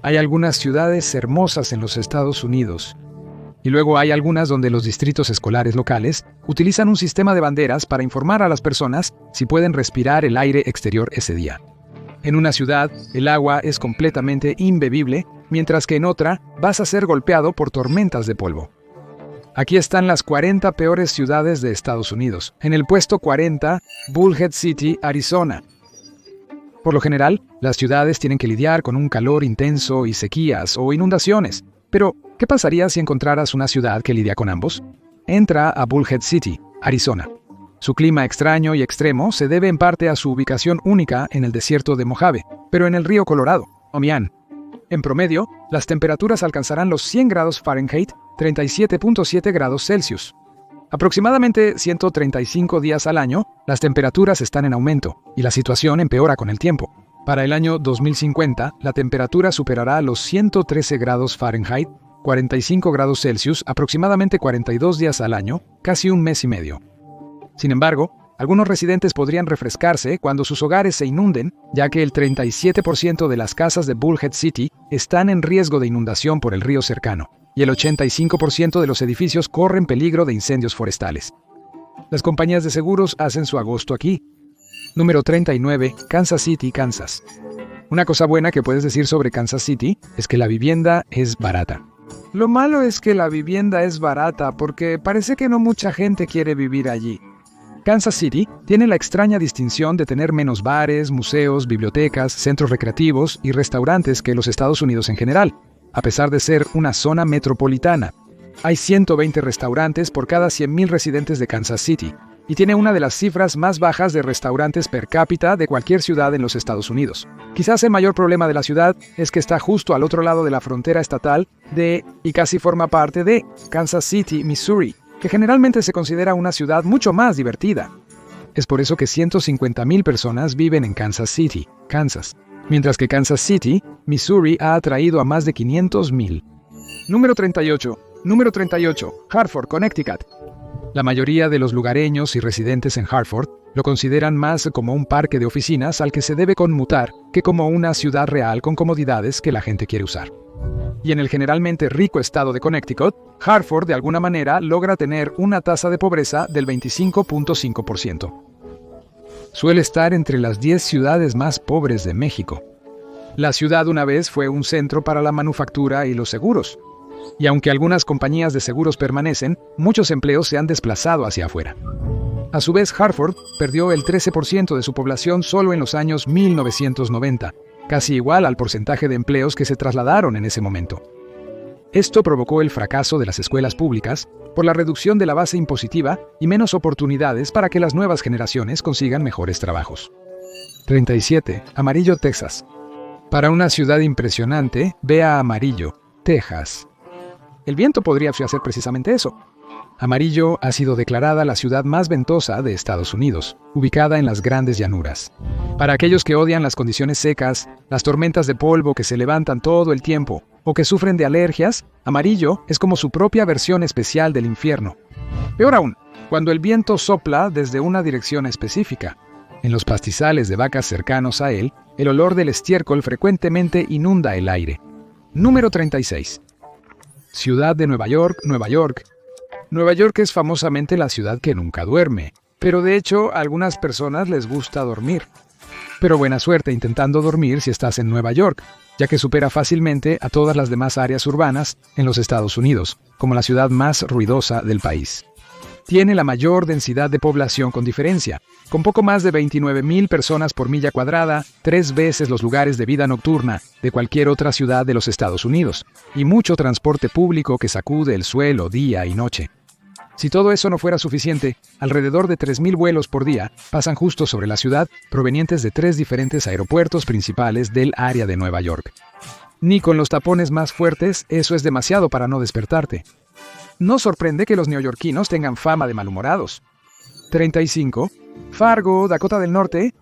Hay algunas ciudades hermosas en los Estados Unidos. Y luego hay algunas donde los distritos escolares locales utilizan un sistema de banderas para informar a las personas si pueden respirar el aire exterior ese día. En una ciudad, el agua es completamente imbebible, mientras que en otra vas a ser golpeado por tormentas de polvo. Aquí están las 40 peores ciudades de Estados Unidos. En el puesto 40, Bullhead City, Arizona. Por lo general, las ciudades tienen que lidiar con un calor intenso y sequías o inundaciones. Pero, ¿qué pasaría si encontraras una ciudad que lidia con ambos? Entra a Bullhead City, Arizona. Su clima extraño y extremo se debe en parte a su ubicación única en el desierto de Mojave, pero en el río Colorado, Omián. En promedio, las temperaturas alcanzarán los 100 grados Fahrenheit, 37.7 grados Celsius. Aproximadamente 135 días al año, las temperaturas están en aumento, y la situación empeora con el tiempo. Para el año 2050, la temperatura superará los 113 grados Fahrenheit, 45 grados Celsius, aproximadamente 42 días al año, casi un mes y medio. Sin embargo, algunos residentes podrían refrescarse cuando sus hogares se inunden, ya que el 37% de las casas de Bullhead City están en riesgo de inundación por el río cercano, y el 85% de los edificios corren peligro de incendios forestales. Las compañías de seguros hacen su agosto aquí. Número 39, Kansas City, Kansas. Una cosa buena que puedes decir sobre Kansas City es que la vivienda es barata. Lo malo es que la vivienda es barata porque parece que no mucha gente quiere vivir allí. Kansas City tiene la extraña distinción de tener menos bares, museos, bibliotecas, centros recreativos y restaurantes que los Estados Unidos en general, a pesar de ser una zona metropolitana. Hay 120 restaurantes por cada 100,000 residentes de Kansas City, y tiene una de las cifras más bajas de restaurantes per cápita de cualquier ciudad en los Estados Unidos. Quizás el mayor problema de la ciudad es que está justo al otro lado de la frontera estatal y casi forma parte de Kansas City, Missouri, que generalmente se considera una ciudad mucho más divertida. Es por eso que 150,000 personas viven en Kansas City, Kansas, mientras que Kansas City, Missouri ha atraído a más de 500,000. Número 38, Hartford, Connecticut. La mayoría de los lugareños y residentes en Hartford lo consideran más como un parque de oficinas al que se debe conmutar que como una ciudad real con comodidades que la gente quiere usar. Y en el generalmente rico estado de Connecticut, Hartford de alguna manera logra tener una tasa de pobreza del 25.5%. Suele estar entre las 10 ciudades más pobres de México. La ciudad una vez fue un centro para la manufactura y los seguros. Y aunque algunas compañías de seguros permanecen, muchos empleos se han desplazado hacia afuera. A su vez, Hartford perdió el 13% de su población solo en los años 1990, casi igual al porcentaje de empleos que se trasladaron en ese momento. Esto provocó el fracaso de las escuelas públicas por la reducción de la base impositiva y menos oportunidades para que las nuevas generaciones consigan mejores trabajos. 37. Amarillo, Texas. Para una ciudad impresionante, ve a Amarillo, Texas. El viento podría hacer precisamente eso. Amarillo ha sido declarada la ciudad más ventosa de Estados Unidos, ubicada en las grandes llanuras. Para aquellos que odian las condiciones secas, las tormentas de polvo que se levantan todo el tiempo, o que sufren de alergias, Amarillo es como su propia versión especial del infierno. Peor aún, cuando el viento sopla desde una dirección específica. En los pastizales de vacas cercanos a él, el olor del estiércol frecuentemente inunda el aire. Número 36. Ciudad de Nueva York, Nueva York. Nueva York es famosamente la ciudad que nunca duerme, pero de hecho a algunas personas les gusta dormir. Pero buena suerte intentando dormir si estás en Nueva York, ya que supera fácilmente a todas las demás áreas urbanas en los Estados Unidos, como la ciudad más ruidosa del país. Tiene la mayor densidad de población con diferencia, con poco más de 29,000 personas por milla cuadrada, 3 veces los lugares de vida nocturna de cualquier otra ciudad de los Estados Unidos, y mucho transporte público que sacude el suelo día y noche. Si todo eso no fuera suficiente, alrededor de 3,000 vuelos por día pasan justo sobre la ciudad, provenientes de 3 diferentes aeropuertos principales del área de Nueva York. Ni con los tapones más fuertes, eso es demasiado para no despertarte. No sorprende que los neoyorquinos tengan fama de malhumorados. 35. Fargo, Dakota del Norte.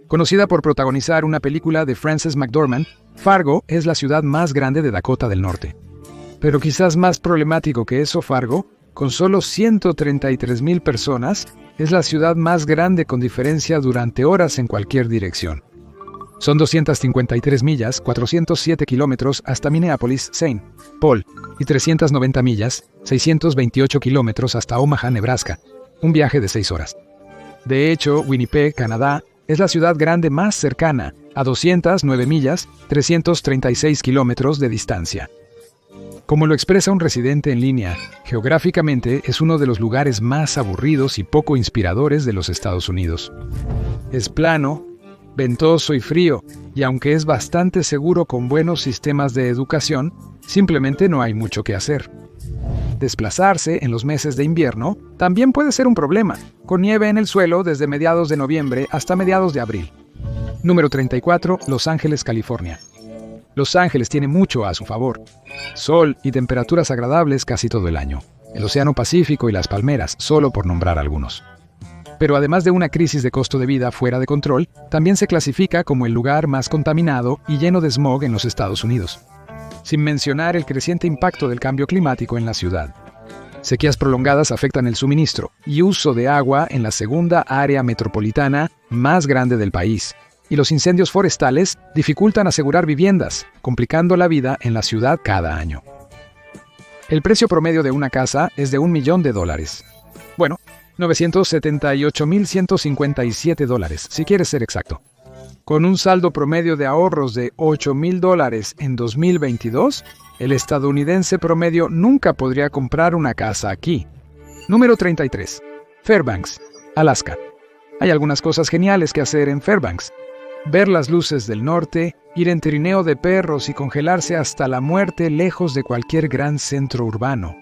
Conocida por protagonizar una película de Frances McDormand, Fargo es la ciudad más grande de Dakota del Norte. Pero quizás más problemático que eso, Fargo, con solo 133,000 personas, es la ciudad más grande con diferencia durante horas en cualquier dirección. Son 253 millas, 407 kilómetros hasta Minneapolis, St. Paul, y 390 millas, 628 kilómetros hasta Omaha, Nebraska, un viaje de 6 horas. De hecho, Winnipeg, Canadá, es la ciudad grande más cercana, a 209 millas, 336 kilómetros de distancia. Como lo expresa un residente en línea, geográficamente es uno de los lugares más aburridos y poco inspiradores de los Estados Unidos. Es plano, ventoso y frío, y aunque es bastante seguro con buenos sistemas de educación, simplemente no hay mucho que hacer. Desplazarse en los meses de invierno también puede ser un problema, con nieve en el suelo desde mediados de noviembre hasta mediados de abril. Número 34, Los Ángeles, California. Los Ángeles tiene mucho a su favor. Sol y temperaturas agradables casi todo el año. El Océano Pacífico y las palmeras, solo por nombrar algunos. Pero además de una crisis de costo de vida fuera de control, también se clasifica como el lugar más contaminado y lleno de smog en los Estados Unidos. Sin mencionar el creciente impacto del cambio climático en la ciudad. Sequías prolongadas afectan el suministro y uso de agua en la segunda área metropolitana más grande del país. Y los incendios forestales dificultan asegurar viviendas, complicando la vida en la ciudad cada año. El precio promedio de una casa es de $1 millón. Bueno, $978,157, si quieres ser exacto. Con un saldo promedio de ahorros de $8,000 en 2022, el estadounidense promedio nunca podría comprar una casa aquí. Número 33. Fairbanks, Alaska. Hay algunas cosas geniales que hacer en Fairbanks. Ver las luces del norte, ir en trineo de perros y congelarse hasta la muerte lejos de cualquier gran centro urbano.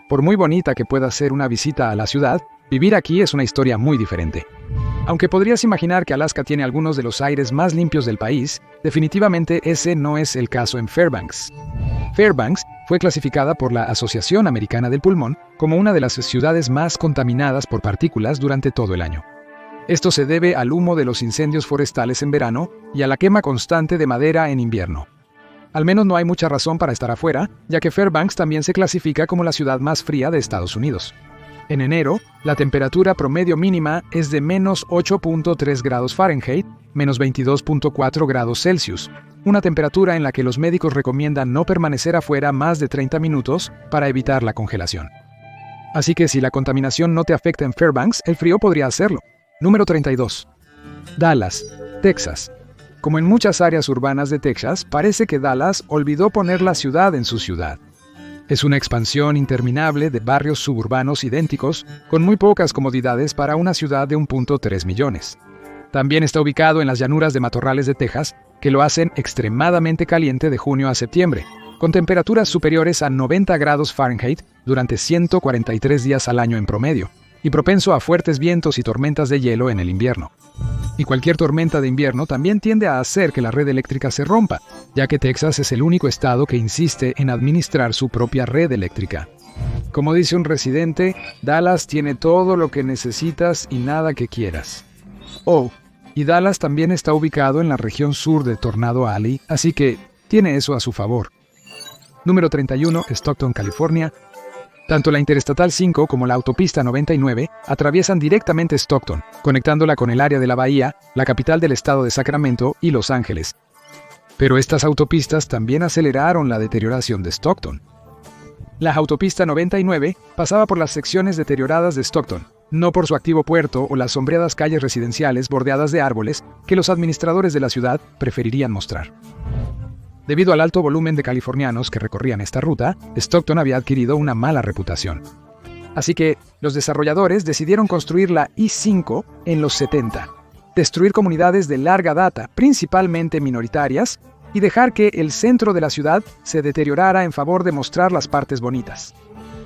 Por muy bonita que pueda ser una visita a la ciudad, vivir aquí es una historia muy diferente. Aunque podrías imaginar que Alaska tiene algunos de los aires más limpios del país, definitivamente ese no es el caso en Fairbanks. Fairbanks fue clasificada por la Asociación Americana del Pulmón como una de las ciudades más contaminadas por partículas durante todo el año. Esto se debe al humo de los incendios forestales en verano y a la quema constante de madera en invierno. Al menos no hay mucha razón para estar afuera, ya que Fairbanks también se clasifica como la ciudad más fría de Estados Unidos. En enero, la temperatura promedio mínima es de menos 8.3 grados Fahrenheit, menos 22.4 grados Celsius, una temperatura en la que los médicos recomiendan no permanecer afuera más de 30 minutos para evitar la congelación. Así que si la contaminación no te afecta en Fairbanks, el frío podría hacerlo. Número 32. Dallas, Texas. Como en muchas áreas urbanas de Texas, parece que Dallas olvidó poner la ciudad en su ciudad. Es una expansión interminable de barrios suburbanos idénticos, con muy pocas comodidades para una ciudad de 1.3 millones. También está ubicado en las llanuras de matorrales de Texas, que lo hacen extremadamente caliente de junio a septiembre, con temperaturas superiores a 90 grados Fahrenheit durante 143 días al año en promedio, y propenso a fuertes vientos y tormentas de hielo en el invierno. Y cualquier tormenta de invierno también tiende a hacer que la red eléctrica se rompa, ya que Texas es el único estado que insiste en administrar su propia red eléctrica. Como dice un residente, Dallas tiene todo lo que necesitas y nada que quieras. Oh, y Dallas también está ubicado en la región sur de Tornado Alley, así que tiene eso a su favor. Número 31, Stockton, California. Tanto la Interestatal 5 como la Autopista 99 atraviesan directamente Stockton, conectándola con el área de la Bahía, la capital del estado de Sacramento y Los Ángeles. Pero estas autopistas también aceleraron la deterioración de Stockton. La Autopista 99 pasaba por las secciones deterioradas de Stockton, no por su activo puerto o las sombreadas calles residenciales bordeadas de árboles que los administradores de la ciudad preferirían mostrar. Debido al alto volumen de californianos que recorrían esta ruta, Stockton había adquirido una mala reputación. Así que los desarrolladores decidieron construir la I-5 en los 70, destruir comunidades de larga data, principalmente minoritarias, y dejar que el centro de la ciudad se deteriorara en favor de mostrar las partes bonitas.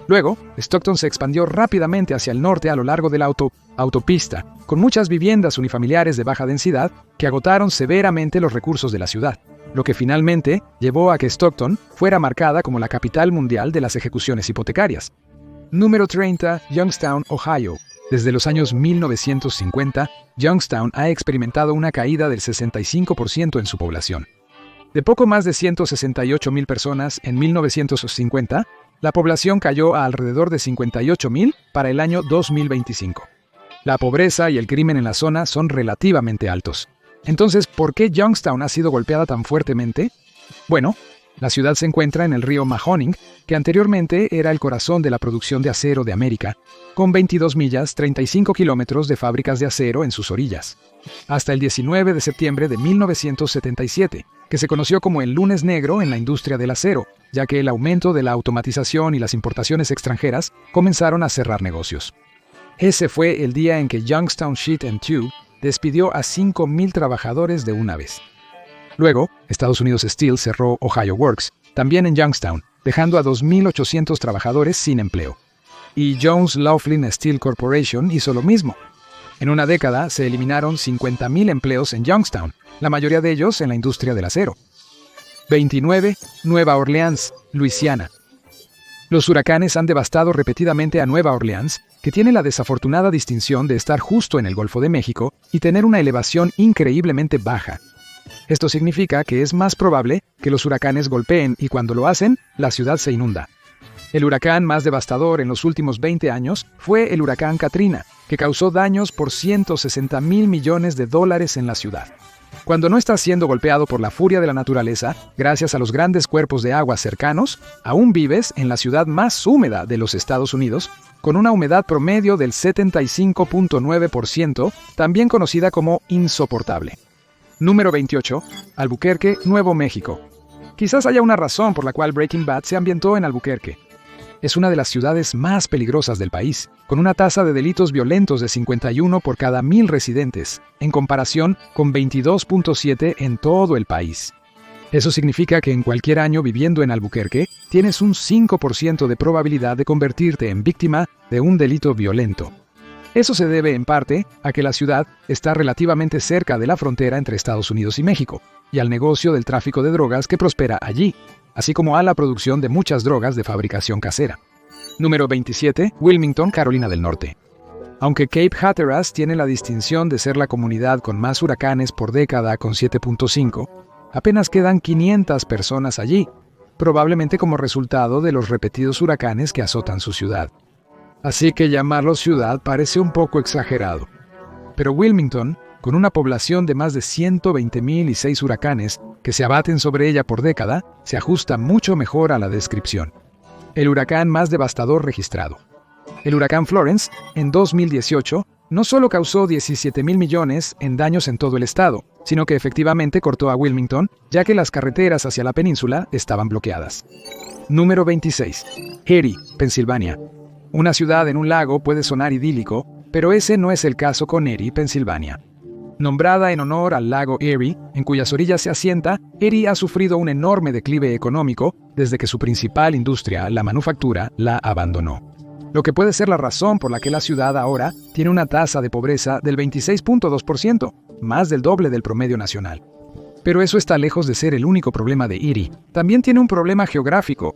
Luego, Stockton se expandió rápidamente hacia el norte a lo largo de la autopista, con muchas viviendas unifamiliares de baja densidad que agotaron severamente los recursos de la ciudad, lo que finalmente llevó a que Stockton fuera marcada como la capital mundial de las ejecuciones hipotecarias. Número 30, Youngstown, Ohio. Desde los años 1950, Youngstown ha experimentado una caída del 65% en su población. De poco más de 168,000 personas en 1950, la población cayó a alrededor de 58,000 para el año 2025. La pobreza y el crimen en la zona son relativamente altos. Entonces, ¿por qué Youngstown ha sido golpeada tan fuertemente? Bueno, la ciudad se encuentra en el río Mahoning, que anteriormente era el corazón de la producción de acero de América, con 22 millas, 35 kilómetros de fábricas de acero en sus orillas. Hasta el 19 de septiembre de 1977, que se conoció como el Lunes Negro en la industria del acero, ya que el aumento de la automatización y las importaciones extranjeras comenzaron a cerrar negocios. Ese fue el día en que Youngstown Sheet and Tube despidió a 5,000 trabajadores de una vez. Luego, Estados Unidos Steel cerró Ohio Works, también en Youngstown, dejando a 2,800 trabajadores sin empleo. Y Jones Laughlin Steel Corporation hizo lo mismo. En una década se eliminaron 50,000 empleos en Youngstown, la mayoría de ellos en la industria del acero. 29. Nueva Orleans, Luisiana. Los huracanes han devastado repetidamente a Nueva Orleans, que tiene la desafortunada distinción de estar justo en el Golfo de México y tener una elevación increíblemente baja. Esto significa que es más probable que los huracanes golpeen y cuando lo hacen, la ciudad se inunda. El huracán más devastador en los últimos 20 años fue el huracán Katrina, que causó daños por $160,000 millones en la ciudad. Cuando no estás siendo golpeado por la furia de la naturaleza, gracias a los grandes cuerpos de agua cercanos, aún vives en la ciudad más húmeda de los Estados Unidos, con una humedad promedio del 75.9%, también conocida como insoportable. Número 28. Albuquerque, Nuevo México. Quizás haya una razón por la cual Breaking Bad se ambientó en Albuquerque. Es una de las ciudades más peligrosas del país, con una tasa de delitos violentos de 51 por cada 1,000 residentes, en comparación con 22.7 en todo el país. Eso significa que en cualquier año viviendo en Albuquerque, tienes un 5% de probabilidad de convertirte en víctima de un delito violento. Eso se debe en parte a que la ciudad está relativamente cerca de la frontera entre Estados Unidos y México, y al negocio del tráfico de drogas que prospera allí, así como a la producción de muchas drogas de fabricación casera. Número 27. Wilmington, Carolina del Norte. Aunque Cape Hatteras tiene la distinción de ser la comunidad con más huracanes por década con 7.5, apenas quedan 500 personas allí, probablemente como resultado de los repetidos huracanes que azotan su ciudad. Así que llamarlo ciudad parece un poco exagerado. Pero Wilmington, con una población de más de 120,000 y 6 huracanes que se abaten sobre ella por década, se ajusta mucho mejor a la descripción. El huracán más devastador registrado. El huracán Florence, en 2018, no solo causó 17,000 millones en daños en todo el estado, sino que efectivamente cortó a Wilmington, ya que las carreteras hacia la península estaban bloqueadas. Número 26. Erie, Pensilvania. Una ciudad en un lago puede sonar idílico, pero ese no es el caso con Erie, Pensilvania. Nombrada en honor al lago Erie, en cuyas orillas se asienta, Erie ha sufrido un enorme declive económico desde que su principal industria, la manufactura, la abandonó. Lo que puede ser la razón por la que la ciudad ahora tiene una tasa de pobreza del 26.2%, más del doble del promedio nacional. Pero eso está lejos de ser el único problema de Erie. También tiene un problema geográfico.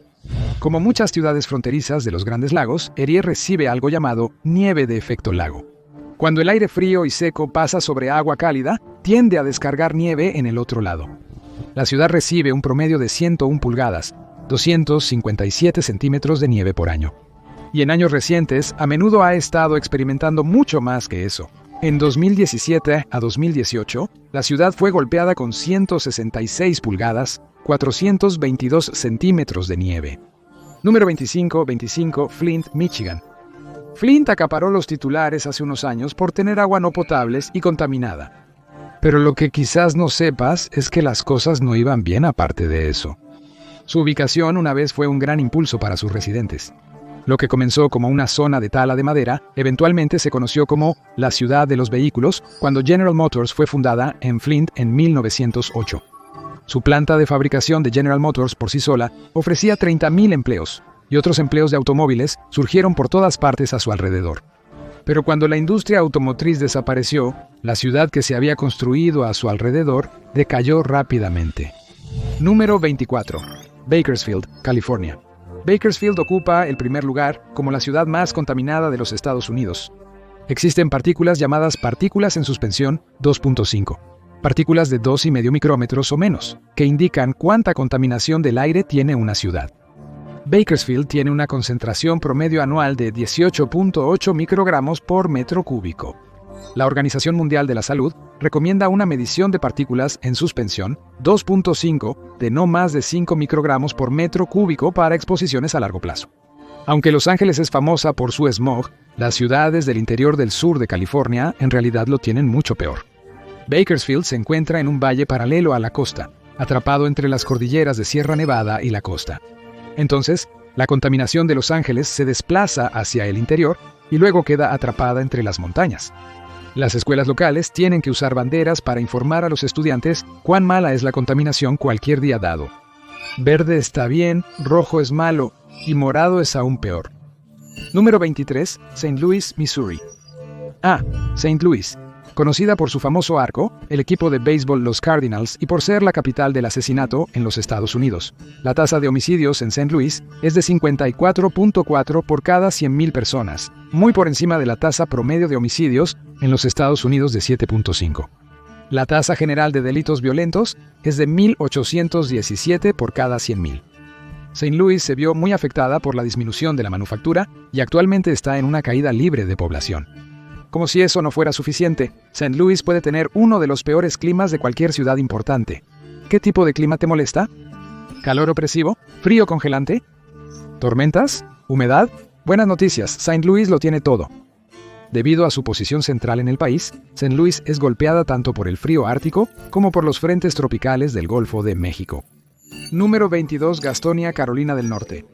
Como muchas ciudades fronterizas de los Grandes Lagos, Erie recibe algo llamado nieve de efecto lago. Cuando el aire frío y seco pasa sobre agua cálida, tiende a descargar nieve en el otro lado. La ciudad recibe un promedio de 101 pulgadas, 257 centímetros de nieve por año. Y en años recientes, a menudo ha estado experimentando mucho más que eso. En 2017 a 2018, la ciudad fue golpeada con 166 pulgadas, 422 centímetros de nieve. Número 25, Flint, Michigan. Flint acaparó los titulares hace unos años por tener agua no potables y contaminada. Pero lo que quizás no sepas es que las cosas no iban bien aparte de eso. Su ubicación una vez fue un gran impulso para sus residentes. Lo que comenzó como una zona de tala de madera, eventualmente se conoció como la ciudad de los vehículos cuando General Motors fue fundada en Flint en 1908. Su planta de fabricación de General Motors por sí sola ofrecía 30,000 empleos, y otros empleos de automóviles surgieron por todas partes a su alrededor. Pero cuando la industria automotriz desapareció, la ciudad que se había construido a su alrededor decayó rápidamente. Número 24. Bakersfield, California. Bakersfield ocupa el primer lugar como la ciudad más contaminada de los Estados Unidos. Existen partículas llamadas partículas en suspensión 2.5. Partículas de 2,5 micrómetros o menos, que indican cuánta contaminación del aire tiene una ciudad. Bakersfield tiene una concentración promedio anual de 18.8 microgramos por metro cúbico. La Organización Mundial de la Salud recomienda una medición de partículas en suspensión 2.5 de no más de 5 microgramos por metro cúbico para exposiciones a largo plazo. Aunque Los Ángeles es famosa por su smog, las ciudades del interior del sur de California en realidad lo tienen mucho peor. Bakersfield se encuentra en un valle paralelo a la costa, atrapado entre las cordilleras de Sierra Nevada y la costa. Entonces, la contaminación de Los Ángeles se desplaza hacia el interior y luego queda atrapada entre las montañas. Las escuelas locales tienen que usar banderas para informar a los estudiantes cuán mala es la contaminación cualquier día dado. Verde está bien, rojo es malo y morado es aún peor. Número 23, St. Louis, Missouri. St. Louis. Conocida por su famoso arco, el equipo de béisbol los Cardinals y por ser la capital del asesinato en los Estados Unidos. La tasa de homicidios en St. Louis es de 54.4 por cada 100,000 personas, muy por encima de la tasa promedio de homicidios en los Estados Unidos de 7.5. La tasa general de delitos violentos es de 1,817 por cada 100,000. St. Louis se vio muy afectada por la disminución de la manufactura y actualmente está en una caída libre de población. Como si eso no fuera suficiente, St. Louis puede tener uno de los peores climas de cualquier ciudad importante. ¿Qué tipo de clima te molesta? ¿Calor opresivo? ¿Frío congelante? ¿Tormentas? ¿Humedad? Buenas noticias, St. Louis lo tiene todo. Debido a su posición central en el país, St. Louis es golpeada tanto por el frío ártico como por los frentes tropicales del Golfo de México. Número 22, Gastonia, Carolina del Norte.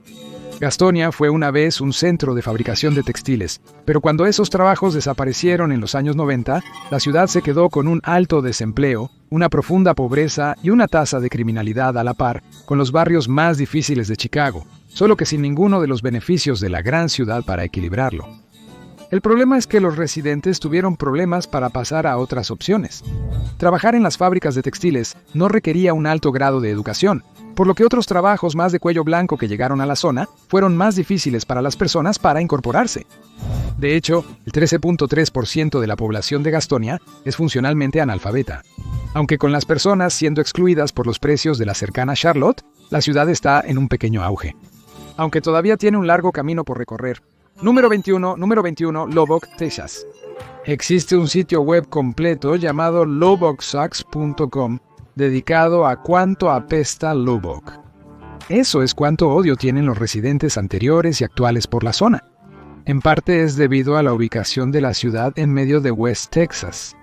Gastonia fue una vez un centro de fabricación de textiles, pero cuando esos trabajos desaparecieron en los años 90, la ciudad se quedó con un alto desempleo, una profunda pobreza y una tasa de criminalidad a la par con los barrios más difíciles de Chicago, solo que sin ninguno de los beneficios de la gran ciudad para equilibrarlo. El problema es que los residentes tuvieron problemas para pasar a otras opciones. Trabajar en las fábricas de textiles no requería un alto grado de educación, por lo que otros trabajos más de cuello blanco que llegaron a la zona fueron más difíciles para las personas para incorporarse. De hecho, el 13.3% de la población de Gastonia es funcionalmente analfabeta. Aunque con las personas siendo excluidas por los precios de la cercana Charlotte, la ciudad está en un pequeño auge. Aunque todavía tiene un largo camino por recorrer. Número 21, Lubbock, Texas. Existe un sitio web completo llamado lubbocksucks.com dedicado a cuánto apesta Lubbock. Eso es cuánto odio tienen los residentes anteriores y actuales por la zona. En parte es debido a la ubicación de la ciudad en medio de West Texas.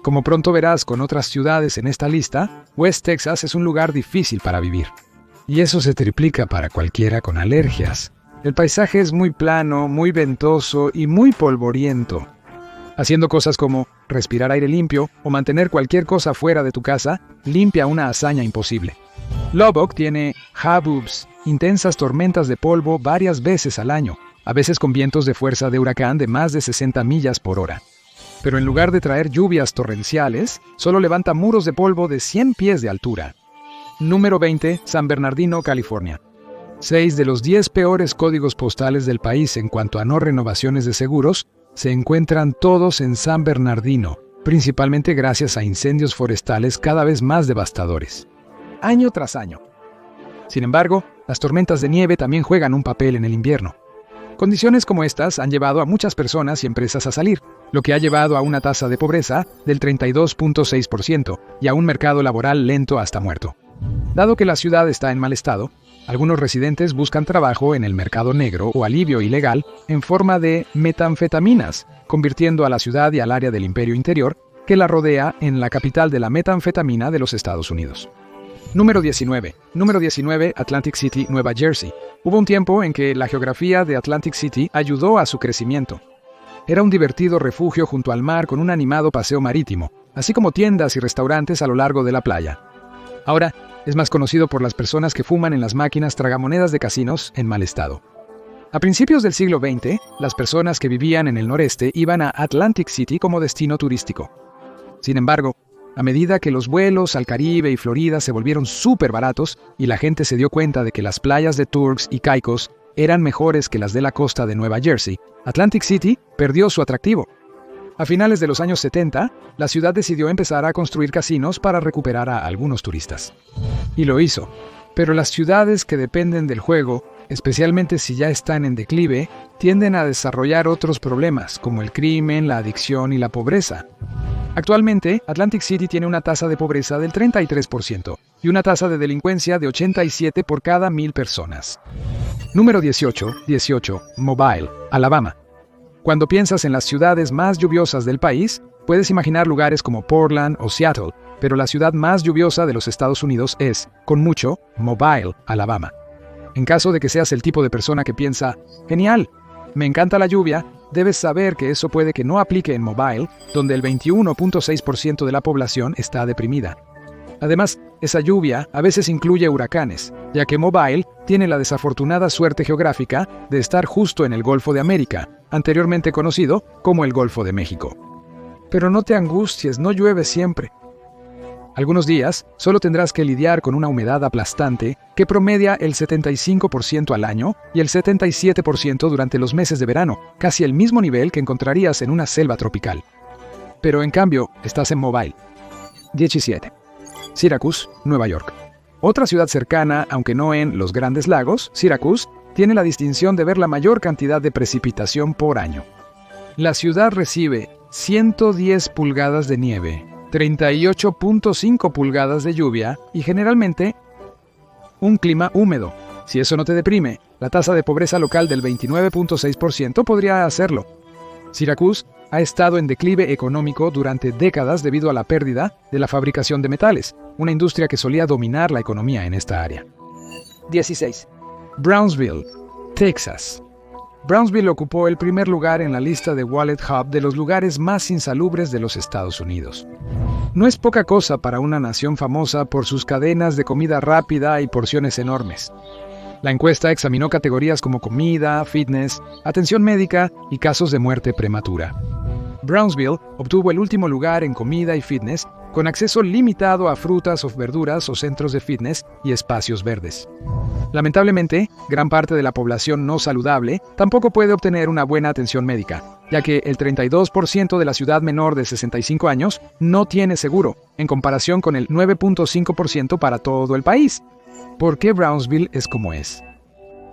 Como pronto verás con otras ciudades en esta lista, West Texas es un lugar difícil para vivir. Y eso se triplica para cualquiera con alergias. El paisaje es muy plano, muy ventoso y muy polvoriento. Haciendo cosas como respirar aire limpio o mantener cualquier cosa fuera de tu casa limpia una hazaña imposible. Lubbock tiene haboobs, intensas tormentas de polvo varias veces al año, a veces con vientos de fuerza de huracán de más de 60 millas por hora. Pero en lugar de traer lluvias torrenciales, solo levanta muros de polvo de 100 pies de altura. Número 20, San Bernardino, California. 6 de los 10 peores códigos postales del país en cuanto a no renovaciones de seguros se encuentran todos en San Bernardino, principalmente gracias a incendios forestales cada vez más devastadores, año tras año. Sin embargo, las tormentas de nieve también juegan un papel en el invierno. Condiciones como estas han llevado a muchas personas y empresas a salir, lo que ha llevado a una tasa de pobreza del 32.6% y a un mercado laboral lento hasta muerto. Dado que la ciudad está en mal estado, algunos residentes buscan trabajo en el mercado negro o alivio ilegal en forma de metanfetaminas, convirtiendo a la ciudad y al área del imperio interior que la rodea en la capital de la metanfetamina de los Estados Unidos. Número 19, Atlantic City, Nueva Jersey. Hubo un tiempo en que la geografía de Atlantic City ayudó a su crecimiento. Era un divertido refugio junto al mar con un animado paseo marítimo, así como tiendas y restaurantes a lo largo de la playa. Ahora, es más conocido por las personas que fuman en las máquinas tragamonedas de casinos en mal estado. A principios del siglo XX, las personas que vivían en el noreste iban a Atlantic City como destino turístico. Sin embargo, a medida que los vuelos al Caribe y Florida se volvieron súper baratos y la gente se dio cuenta de que las playas de Turks y Caicos eran mejores que las de la costa de Nueva Jersey, Atlantic City perdió su atractivo. A finales de los años 70, la ciudad decidió empezar a construir casinos para recuperar a algunos turistas. Y lo hizo. Pero las ciudades que dependen del juego especialmente si ya están en declive, tienden a desarrollar otros problemas como el crimen, la adicción y la pobreza. Actualmente, Atlantic City tiene una tasa de pobreza del 33% y una tasa de delincuencia de 87 por cada 1000 personas. Número 18. Mobile, Alabama. Cuando piensas en las ciudades más lluviosas del país, puedes imaginar lugares como Portland o Seattle, pero la ciudad más lluviosa de los Estados Unidos es, con mucho, Mobile, Alabama. En caso de que seas el tipo de persona que piensa, genial, me encanta la lluvia, debes saber que eso puede que no aplique en Mobile, donde el 21.6% de la población está deprimida. Además, esa lluvia a veces incluye huracanes, ya que Mobile tiene la desafortunada suerte geográfica de estar justo en el Golfo de América, anteriormente conocido como el Golfo de México. Pero no te angusties, no llueve siempre. Algunos días solo tendrás que lidiar con una humedad aplastante que promedia el 75% al año y el 77% durante los meses de verano, casi el mismo nivel que encontrarías en una selva tropical. Pero en cambio, estás en Mobile. 17. Syracuse, Nueva York. Otra ciudad cercana, aunque no en los Grandes Lagos, Syracuse tiene la distinción de ver la mayor cantidad de precipitación por año. La ciudad recibe 110 pulgadas de nieve, 38.5 pulgadas de lluvia y generalmente un clima húmedo. Si eso no te deprime, la tasa de pobreza local del 29.6% podría hacerlo. Syracuse ha estado en declive económico durante décadas debido a la pérdida de la fabricación de metales, una industria que solía dominar la economía en esta área. 16. Brownsville, Texas. Brownsville ocupó el primer lugar en la lista de Wallet Hub de los lugares más insalubres de los Estados Unidos. No es poca cosa para una nación famosa por sus cadenas de comida rápida y porciones enormes. La encuesta examinó categorías como comida, fitness, atención médica y casos de muerte prematura. Brownsville obtuvo el último lugar en comida y fitness, con acceso limitado a frutas o verduras o centros de fitness y espacios verdes. Lamentablemente, gran parte de la población no saludable tampoco puede obtener una buena atención médica, ya que el 32% de la ciudad menor de 65 años no tiene seguro, en comparación con el 9.5% para todo el país. ¿Por qué Brownsville es como es?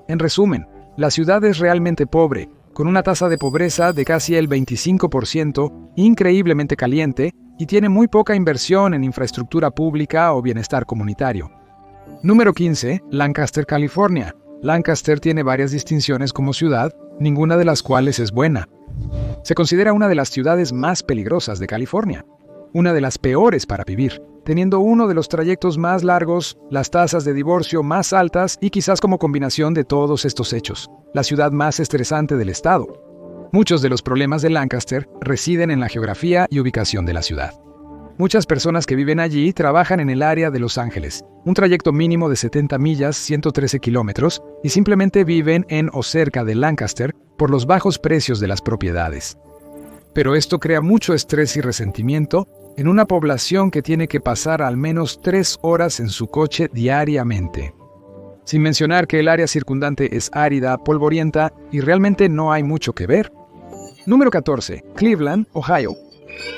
En resumen, la ciudad es realmente pobre, con una tasa de pobreza de casi el 25%, increíblemente caliente, y tiene muy poca inversión en infraestructura pública o bienestar comunitario. Número 15. Lancaster, California. Lancaster tiene varias distinciones como ciudad, ninguna de las cuales es buena. Se considera una de las ciudades más peligrosas de California, una de las peores para vivir, teniendo uno de los trayectos más largos, las tasas de divorcio más altas y quizás como combinación de todos estos hechos, la ciudad más estresante del estado. Muchos de los problemas de Lancaster residen en la geografía y ubicación de la ciudad. Muchas personas que viven allí trabajan en el área de Los Ángeles, un trayecto mínimo de 70 millas, 113 kilómetros, y simplemente viven en o cerca de Lancaster por los bajos precios de las propiedades. Pero esto crea mucho estrés y resentimiento en una población que tiene que pasar al menos 3 horas en su coche diariamente. Sin mencionar que el área circundante es árida, polvorienta y realmente no hay mucho que ver. Número 14. Cleveland, Ohio.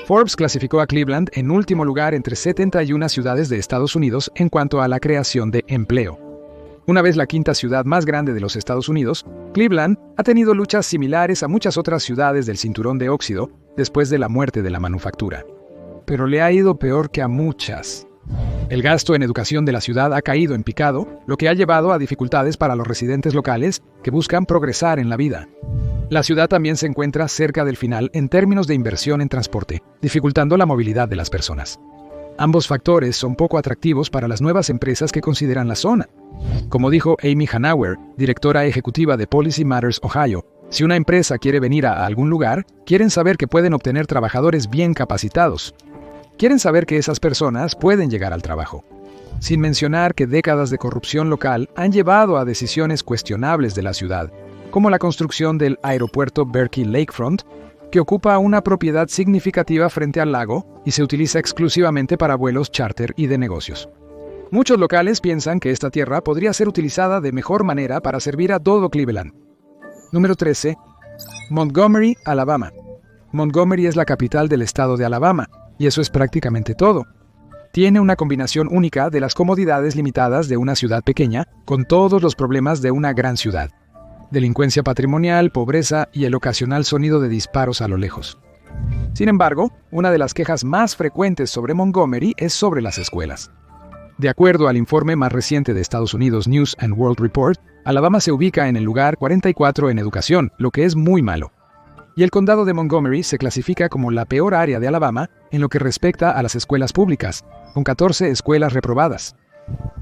Forbes clasificó a Cleveland en último lugar entre 71 ciudades de Estados Unidos en cuanto a la creación de empleo. Una vez la quinta ciudad más grande de los Estados Unidos, Cleveland ha tenido luchas similares a muchas otras ciudades del cinturón de óxido después de la muerte de la manufactura. Pero le ha ido peor que a muchas. El gasto en educación de la ciudad ha caído en picado, lo que ha llevado a dificultades para los residentes locales que buscan progresar en la vida. La ciudad también se encuentra cerca del final en términos de inversión en transporte, dificultando la movilidad de las personas. Ambos factores son poco atractivos para las nuevas empresas que consideran la zona. Como dijo Amy Hanauer, directora ejecutiva de Policy Matters Ohio, si una empresa quiere venir a algún lugar, quieren saber que pueden obtener trabajadores bien capacitados. Quieren saber que esas personas pueden llegar al trabajo. Sin mencionar que décadas de corrupción local han llevado a decisiones cuestionables de la ciudad, como la construcción del aeropuerto Berkeley Lakefront, que ocupa una propiedad significativa frente al lago y se utiliza exclusivamente para vuelos charter y de negocios. Muchos locales piensan que esta tierra podría ser utilizada de mejor manera para servir a todo Cleveland. Número 13. Montgomery, Alabama. Montgomery es la capital del estado de Alabama, y eso es prácticamente todo. Tiene una combinación única de las comodidades limitadas de una ciudad pequeña con todos los problemas de una gran ciudad. Delincuencia patrimonial, pobreza y el ocasional sonido de disparos a lo lejos. Sin embargo, una de las quejas más frecuentes sobre Montgomery es sobre las escuelas. De acuerdo al informe más reciente de Estados Unidos News and World Report, Alabama se ubica en el lugar 44 en educación, lo que es muy malo. Y el condado de Montgomery se clasifica como la peor área de Alabama en lo que respecta a las escuelas públicas, con 14 escuelas reprobadas.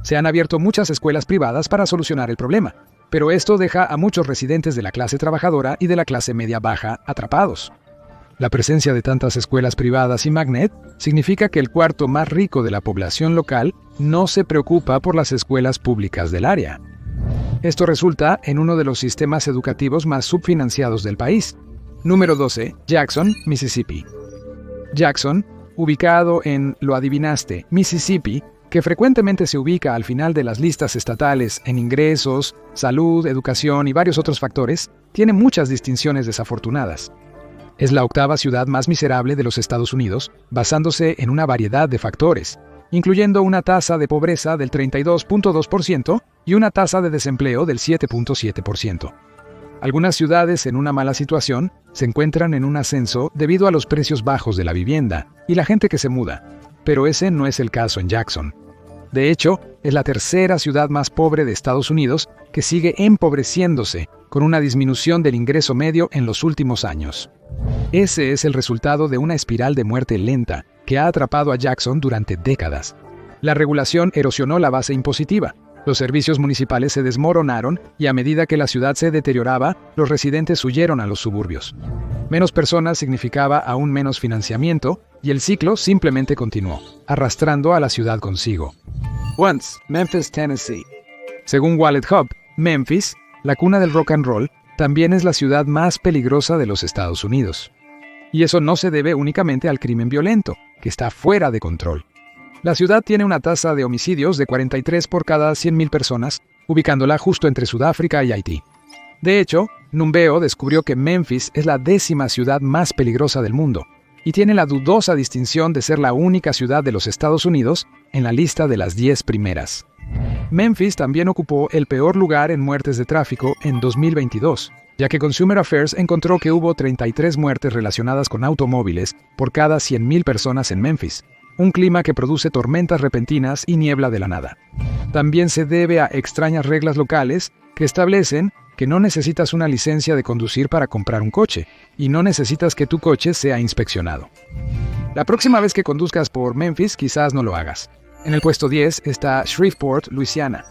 Se han abierto muchas escuelas privadas para solucionar el problema, pero esto deja a muchos residentes de la clase trabajadora y de la clase media-baja atrapados. La presencia de tantas escuelas privadas y magnet significa que el cuarto más rico de la población local no se preocupa por las escuelas públicas del área. Esto resulta en uno de los sistemas educativos más subfinanciados del país. Número 12. Jackson, Mississippi. Jackson, ubicado en, lo adivinaste, Mississippi, que frecuentemente se ubica al final de las listas estatales en ingresos, salud, educación y varios otros factores, tiene muchas distinciones desafortunadas. Es la octava ciudad más miserable de los Estados Unidos, basándose en una variedad de factores, incluyendo una tasa de pobreza del 32.2% y una tasa de desempleo del 7.7%. Algunas ciudades en una mala situación se encuentran en un ascenso debido a los precios bajos de la vivienda y la gente que se muda, pero ese no es el caso en Jackson. De hecho, es la tercera ciudad más pobre de Estados Unidos que sigue empobreciéndose con una disminución del ingreso medio en los últimos años. Ese es el resultado de una espiral de muerte lenta que ha atrapado a Jackson durante décadas. La regulación erosionó la base impositiva. Los servicios municipales se desmoronaron y a medida que la ciudad se deterioraba, los residentes huyeron a los suburbios. Menos personas significaba aún menos financiamiento y el ciclo simplemente continuó, arrastrando a la ciudad consigo. Once, Memphis, Tennessee. Según Wallet Hub, Memphis, la cuna del rock and roll, también es la ciudad más peligrosa de los Estados Unidos. Y eso no se debe únicamente al crimen violento, que está fuera de control. La ciudad tiene una tasa de homicidios de 43 por cada 100.000 personas, ubicándola justo entre Sudáfrica y Haití. De hecho, Numbeo descubrió que Memphis es la 10ª ciudad más peligrosa del mundo, y tiene la dudosa distinción de ser la única ciudad de los Estados Unidos en la lista de las 10 primeras. Memphis también ocupó el peor lugar en muertes de tráfico en 2022, ya que Consumer Affairs encontró que hubo 33 muertes relacionadas con automóviles por cada 100.000 personas en Memphis, un clima que produce tormentas repentinas y niebla de la nada. También se debe a extrañas reglas locales que establecen que no necesitas una licencia de conducir para comprar un coche, y no necesitas que tu coche sea inspeccionado. La próxima vez que conduzcas por Memphis, quizás no lo hagas. En el puesto 10 está Shreveport, Luisiana.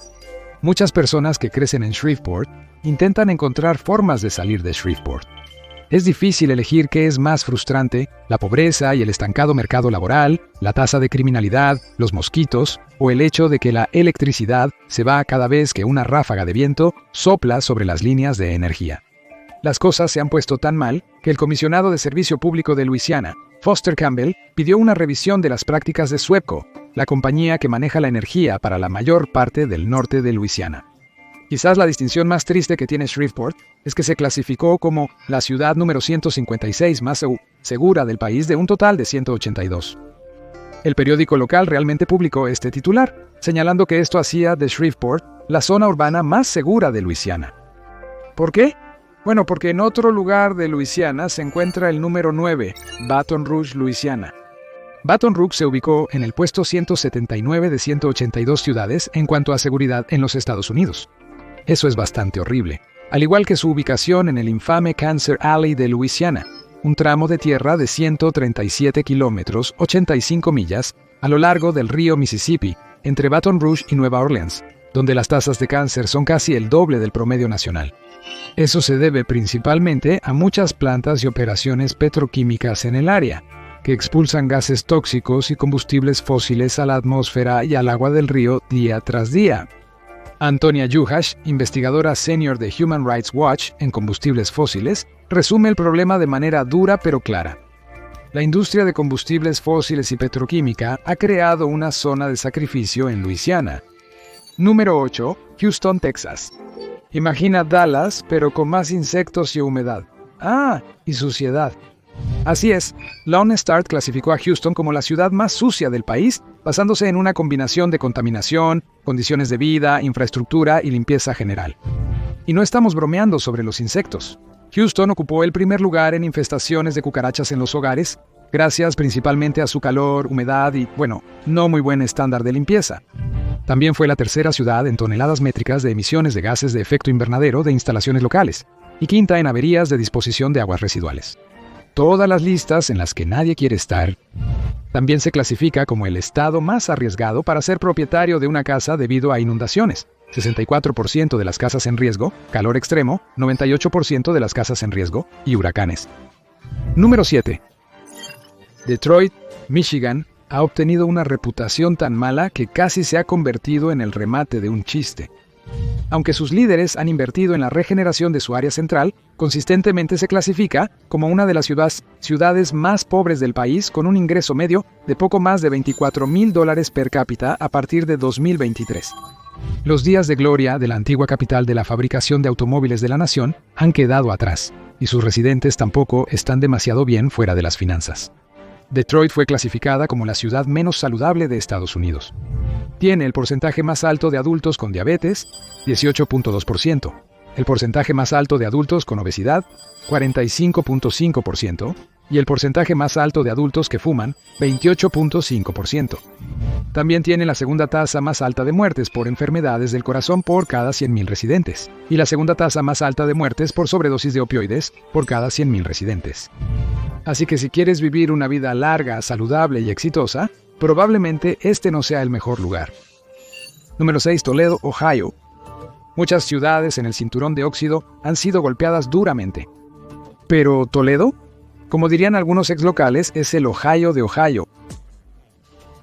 Muchas personas que crecen en Shreveport intentan encontrar formas de salir de Shreveport. Es difícil elegir qué es más frustrante, la pobreza y el estancado mercado laboral, la tasa de criminalidad, los mosquitos, o el hecho de que la electricidad se va cada vez que una ráfaga de viento sopla sobre las líneas de energía. Las cosas se han puesto tan mal que el comisionado de Servicio Público de Luisiana, Foster Campbell, pidió una revisión de las prácticas de SWEPCO, la compañía que maneja la energía para la mayor parte del norte de Luisiana. Quizás la distinción más triste que tiene Shreveport es que se clasificó como la ciudad número 156 más segura del país de un total de 182. El periódico local realmente publicó este titular, señalando que esto hacía de Shreveport la zona urbana más segura de Luisiana. ¿Por qué? Bueno, porque en otro lugar de Luisiana se encuentra el número 9, Baton Rouge, Luisiana. Baton Rouge se ubicó en el puesto 179 de 182 ciudades en cuanto a seguridad en los Estados Unidos. Eso es bastante horrible, al igual que su ubicación en el infame Cancer Alley de Luisiana, un tramo de tierra de 137 kilómetros, 85 millas, a lo largo del río Mississippi, entre Baton Rouge y Nueva Orleans, donde las tasas de cáncer son casi el doble del promedio nacional. Eso se debe principalmente a muchas plantas y operaciones petroquímicas en el área, que expulsan gases tóxicos y combustibles fósiles a la atmósfera y al agua del río día tras día. Antonia Juhasz, investigadora senior de Human Rights Watch en combustibles fósiles, resume el problema de manera dura pero clara. La industria de combustibles fósiles y petroquímica ha creado una zona de sacrificio en Luisiana. Número 8. Houston, Texas. Imagina Dallas, pero con más insectos y humedad. Y suciedad. Así es, Lone Star clasificó a Houston como la ciudad más sucia del país, basándose en una combinación de contaminación, condiciones de vida, infraestructura y limpieza general. Y no estamos bromeando sobre los insectos. Houston ocupó el primer lugar en infestaciones de cucarachas en los hogares, gracias principalmente a su calor, humedad y, no muy buen estándar de limpieza. También fue la tercera ciudad en toneladas métricas de emisiones de gases de efecto invernadero de instalaciones locales, y quinta en averías de disposición de aguas residuales. Todas las listas en las que nadie quiere estar. También se clasifica como el estado más arriesgado para ser propietario de una casa debido a inundaciones. 64% de las casas en riesgo, calor extremo, 98% de las casas en riesgo y huracanes. Número 7. Detroit, Michigan, ha obtenido una reputación tan mala que casi se ha convertido en el remate de un chiste. Aunque sus líderes han invertido en la regeneración de su área central, consistentemente se clasifica como una de las ciudades más pobres del país, con un ingreso medio de poco más de $24,000 per cápita a partir de 2023. Los días de gloria de la antigua capital de la fabricación de automóviles de la nación han quedado atrás, y sus residentes tampoco están demasiado bien fuera de las finanzas. Detroit fue clasificada como la ciudad menos saludable de Estados Unidos. Tiene el porcentaje más alto de adultos con diabetes, 18.2%, el porcentaje más alto de adultos con obesidad, 45.5%, y el porcentaje más alto de adultos que fuman, 28.5%. También tiene la segunda tasa más alta de muertes por enfermedades del corazón por cada 100,000 residentes, y la segunda tasa más alta de muertes por sobredosis de opioides por cada 100,000 residentes. Así que si quieres vivir una vida larga, saludable y exitosa, probablemente este no sea el mejor lugar. Número 6. Toledo, Ohio. Muchas ciudades en el cinturón de óxido han sido golpeadas duramente. ¿Pero Toledo? Como dirían algunos exlocales, es el Ohio de Ohio.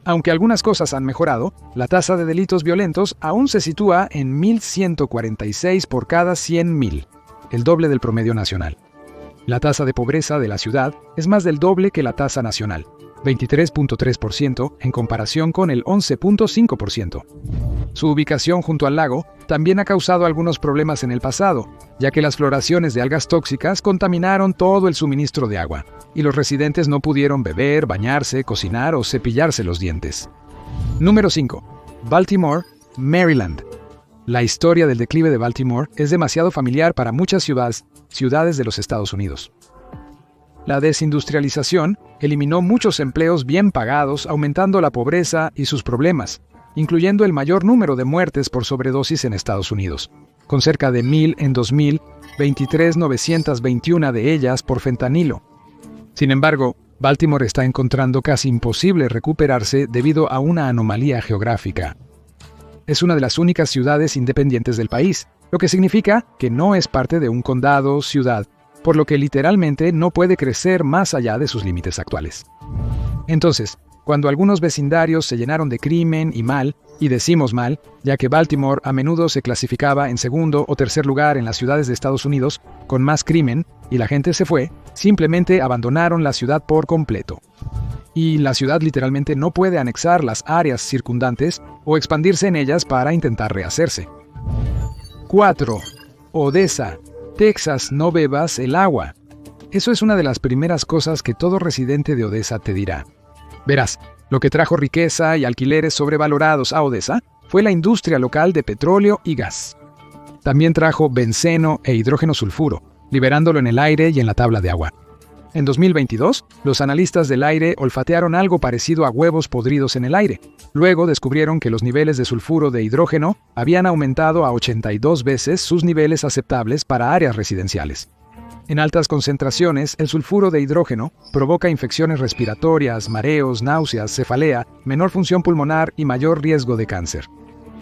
Aunque algunas cosas han mejorado, la tasa de delitos violentos aún se sitúa en 1,146 por cada 100,000, el doble del promedio nacional. La tasa de pobreza de la ciudad es más del doble que la tasa nacional, 23.3% en comparación con el 11.5%. Su ubicación junto al lago también ha causado algunos problemas en el pasado, ya que las floraciones de algas tóxicas contaminaron todo el suministro de agua, y los residentes no pudieron beber, bañarse, cocinar o cepillarse los dientes. Número 5. Baltimore, Maryland. La historia del declive de Baltimore es demasiado familiar para muchas ciudades de los Estados Unidos. La desindustrialización eliminó muchos empleos bien pagados, aumentando la pobreza y sus problemas, incluyendo el mayor número de muertes por sobredosis en Estados Unidos, con cerca de 1,000 en 2000, 23,921 de ellas por fentanilo. Sin embargo, Baltimore está encontrando casi imposible recuperarse debido a una anomalía geográfica. Es una de las únicas ciudades independientes del país, lo que significa que no es parte de un condado, ciudad, por lo que literalmente no puede crecer más allá de sus límites actuales. Entonces, cuando algunos vecindarios se llenaron de crimen y mal, y decimos mal, ya que Baltimore a menudo se clasificaba en segundo o tercer lugar en las ciudades de Estados Unidos con más crimen, y la gente se fue, simplemente abandonaron la ciudad por completo. Y la ciudad literalmente no puede anexar las áreas circundantes o expandirse en ellas para intentar rehacerse. 4. Odessa, Texas, no bebas el agua. Eso es una de las primeras cosas que todo residente de Odessa te dirá. Verás, lo que trajo riqueza y alquileres sobrevalorados a Odessa fue la industria local de petróleo y gas. También trajo benceno e hidrógeno sulfuro, liberándolo en el aire y en la tabla de agua. En 2022, los analistas del aire olfatearon algo parecido a huevos podridos en el aire. Luego descubrieron que los niveles de sulfuro de hidrógeno habían aumentado a 82 veces sus niveles aceptables para áreas residenciales. En altas concentraciones, el sulfuro de hidrógeno provoca infecciones respiratorias, mareos, náuseas, cefalea, menor función pulmonar y mayor riesgo de cáncer.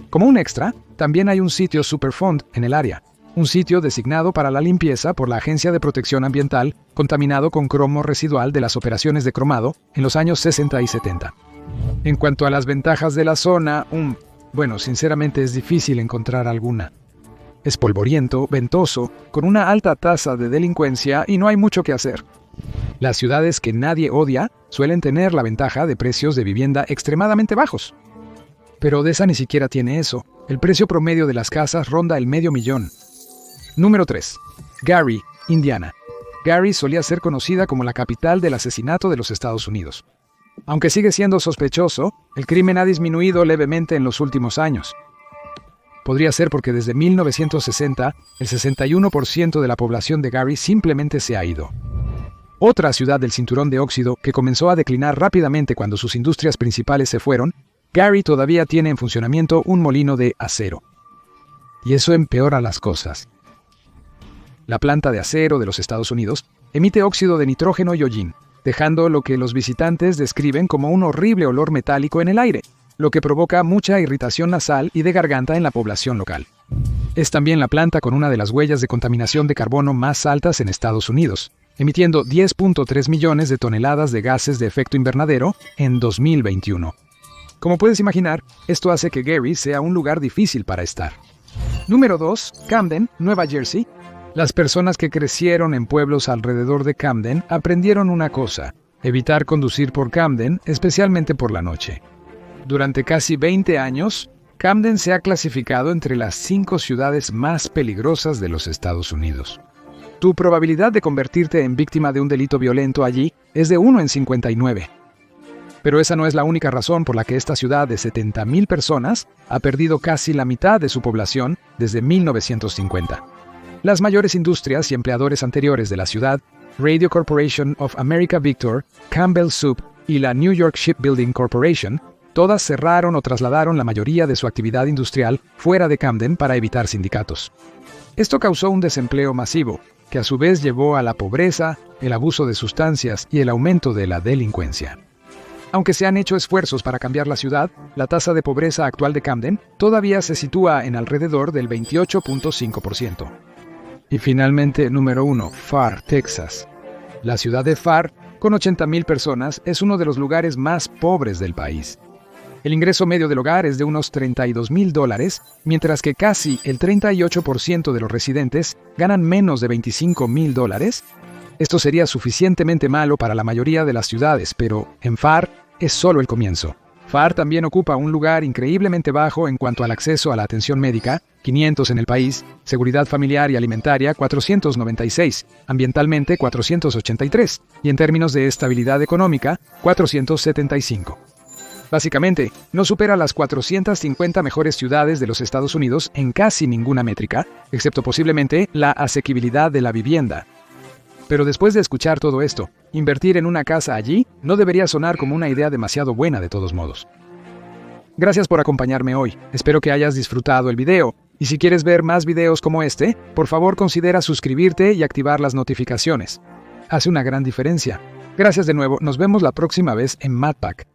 Como un extra, también hay un sitio Superfund en el área, un sitio designado para la limpieza por la Agencia de Protección Ambiental, contaminado con cromo residual de las operaciones de cromado en los años 60 y 70. En cuanto a las ventajas de la zona, sinceramente es difícil encontrar alguna. Es polvoriento, ventoso, con una alta tasa de delincuencia y no hay mucho que hacer. Las ciudades que nadie odia suelen tener la ventaja de precios de vivienda extremadamente bajos. Pero Odessa ni siquiera tiene eso. El precio promedio de las casas ronda el $500,000. Número 3. Gary, Indiana. Gary solía ser conocida como la capital del asesinato de los Estados Unidos. Aunque sigue siendo sospechoso, el crimen ha disminuido levemente en los últimos años. Podría ser porque desde 1960, el 61% de la población de Gary simplemente se ha ido. Otra ciudad del cinturón de óxido que comenzó a declinar rápidamente cuando sus industrias principales se fueron, Gary todavía tiene en funcionamiento un molino de acero. Y eso empeora las cosas. La planta de acero de los Estados Unidos emite óxido de nitrógeno y hollín, dejando lo que los visitantes describen como un horrible olor metálico en el aire, lo que provoca mucha irritación nasal y de garganta en la población local. Es también la planta con una de las huellas de contaminación de carbono más altas en Estados Unidos, emitiendo 10.3 millones de toneladas de gases de efecto invernadero en 2021. Como puedes imaginar, esto hace que Gary sea un lugar difícil para estar. Número 2. Camden, Nueva Jersey. Las personas que crecieron en pueblos alrededor de Camden aprendieron una cosa: evitar conducir por Camden, especialmente por la noche. Durante casi 20 años, Camden se ha clasificado entre las 5 ciudades más peligrosas de los Estados Unidos. Tu probabilidad de convertirte en víctima de un delito violento allí es de 1 en 59. Pero esa no es la única razón por la que esta ciudad de 70,000 personas ha perdido casi la mitad de su población desde 1950. Las mayores industrias y empleadores anteriores de la ciudad, Radio Corporation of America Victor, Campbell Soup y la New York Shipbuilding Corporation, todas cerraron o trasladaron la mayoría de su actividad industrial fuera de Camden para evitar sindicatos. Esto causó un desempleo masivo, que a su vez llevó a la pobreza, el abuso de sustancias y el aumento de la delincuencia. Aunque se han hecho esfuerzos para cambiar la ciudad, la tasa de pobreza actual de Camden todavía se sitúa en alrededor del 28.5%. Y finalmente, número 1, Pharr, Texas. La ciudad de Pharr, con 80,000 personas, es uno de los lugares más pobres del país. El ingreso medio del hogar es de unos $32,000, mientras que casi el 38% de los residentes ganan menos de $25,000. Esto sería suficientemente malo para la mayoría de las ciudades, pero en Pharr es solo el comienzo. Pharr también ocupa un lugar increíblemente bajo en cuanto al acceso a la atención médica, 500 en el país, seguridad familiar y alimentaria, 496, ambientalmente 483, y en términos de estabilidad económica, 475. Básicamente, no supera las 450 mejores ciudades de los Estados Unidos en casi ninguna métrica, excepto posiblemente la asequibilidad de la vivienda. Pero después de escuchar todo esto, invertir en una casa allí no debería sonar como una idea demasiado buena de todos modos. Gracias por acompañarme hoy, espero que hayas disfrutado el video, y si quieres ver más videos como este, por favor considera suscribirte y activar las notificaciones. Hace una gran diferencia. Gracias de nuevo, nos vemos la próxima vez en MatPack.